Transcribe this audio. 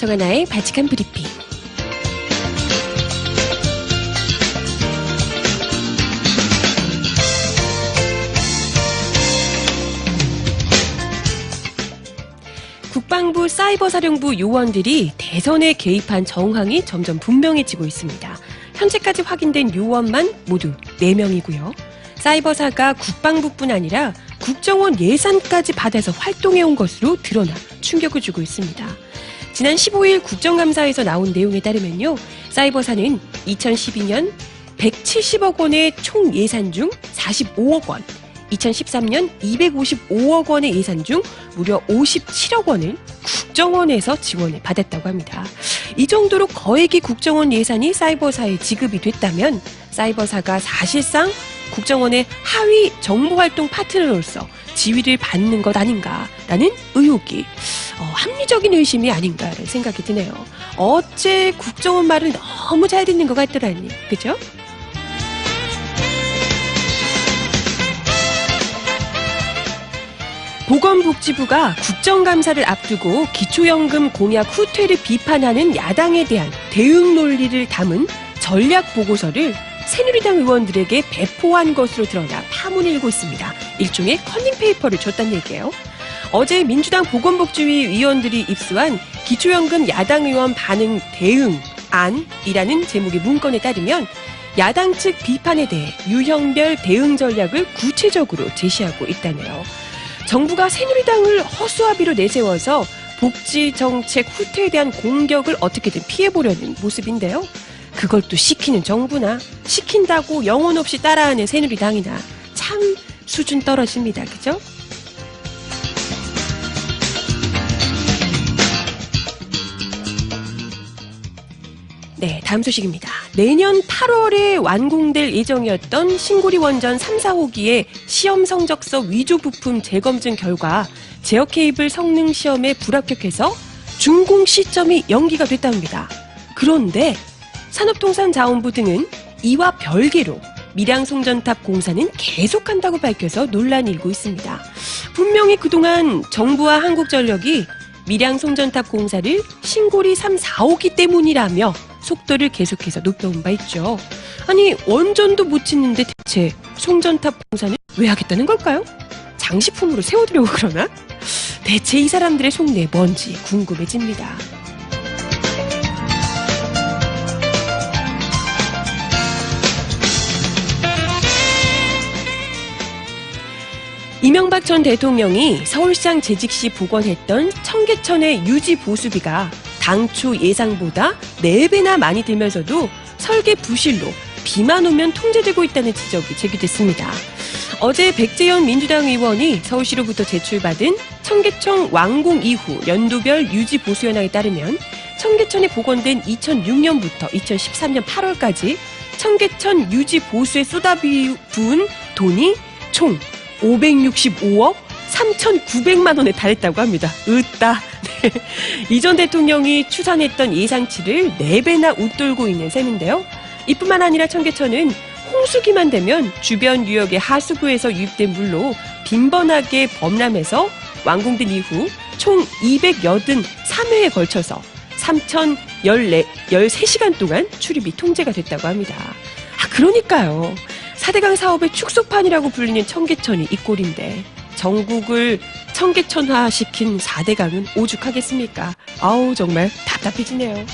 정하나의 바칙한 브리핑. 국방부 사이버사령부 요원들이 대선에 개입한 정황이 점점 분명해지고 있습니다. 현재까지 확인된 요원만 모두 4명이고요. 사이버사가 국방부뿐 아니라 국정원 예산까지 받아서 활동해온 것으로 드러나 충격을 주고 있습니다. 지난 15일 국정감사에서 나온 내용에 따르면요. 사이버사는 2012년 170억 원의 총 예산 중 45억 원, 2013년 255억 원의 예산 중 무려 57억 원을 국정원에서 지원을 받았다고 합니다. 이 정도로 거액의 국정원 예산이 사이버사에 지급이 됐다면 사이버사가 사실상 국정원의 하위 정보활동 파트너로서 지위를 받는 것 아닌가라는 의혹이 합리적인 의심이 아닌가라는 생각이 드네요. 어째 국정원 말을 너무 잘 듣는 것 같더라니, 그죠? 보건복지부가 국정감사를 앞두고 기초연금 공약 후퇴를 비판하는 야당에 대한 대응 논리를 담은 전략보고서를 새누리당 의원들에게 배포한 것으로 드러나 파문이 일고 있습니다. 일종의 커닝페이퍼를 줬다는 얘기예요. 어제 민주당 보건복지위 위원들이 입수한 기초연금 야당 의원 반응 대응안이라는 제목의 문건에 따르면 야당 측 비판에 대해 유형별 대응 전략을 구체적으로 제시하고 있다네요. 정부가 새누리당을 허수아비로 내세워서 복지 정책 후퇴에 대한 공격을 어떻게든 피해보려는 모습인데요. 그걸 또 시키는 정부나 시킨다고 영혼 없이 따라하는 새누리당이나 참 수준 떨어집니다. 그죠? 네, 다음 소식입니다. 내년 8월에 완공될 예정이었던 신고리 원전 3, 4호기의 시험 성적서 위조 부품 재검증 결과 제어 케이블 성능 시험에 불합격해서 준공 시점이 연기가 됐답니다. 그런데 산업통상자원부 등은 이와 별개로 밀양 송전탑 공사는 계속한다고 밝혀서 논란이 일고 있습니다. 분명히 그동안 정부와 한국전력이 밀양 송전탑 공사를 신고리 3, 4호기 때문이라며 속도를 계속해서 높여온 바 있죠. 아니 원전도 못 짓는데 대체 송전탑 공사는 왜 하겠다는 걸까요? 장식품으로 세워두려고 그러나? 대체 이 사람들의 속내 뭔지 궁금해집니다. 이명박 전 대통령이 서울시장 재직 시 복원했던 청계천의 유지 보수비가 당초 예상보다 4배나 많이 들면서도 설계 부실로 비만 오면 통제되고 있다는 지적이 제기됐습니다. 어제 백재현 민주당 의원이 서울시로부터 제출받은 청계천 완공 이후 연도별 유지 보수 현황에 따르면 청계천이 복원된 2006년부터 2013년 8월까지 청계천 유지 보수에 쏟아부은 돈이 총 565억 3,900만 원에 달했다고 합니다. 으따. 네. 이전 대통령이 추산했던 예상치를 4배나 웃돌고 있는 셈인데요. 이뿐만 아니라 청계천은 홍수기만 되면 주변 유역의 하수구에서 유입된 물로 빈번하게 범람해서 완공된 이후 총 283회에 걸쳐서 3,013시간 동안 출입이 통제가 됐다고 합니다. 그러니까요. 4대강 사업의 축소판이라고 불리는 청계천이 이 꼴인데 전국을 청계천화시킨 4대강은 오죽하겠습니까? 아우 정말 답답해지네요.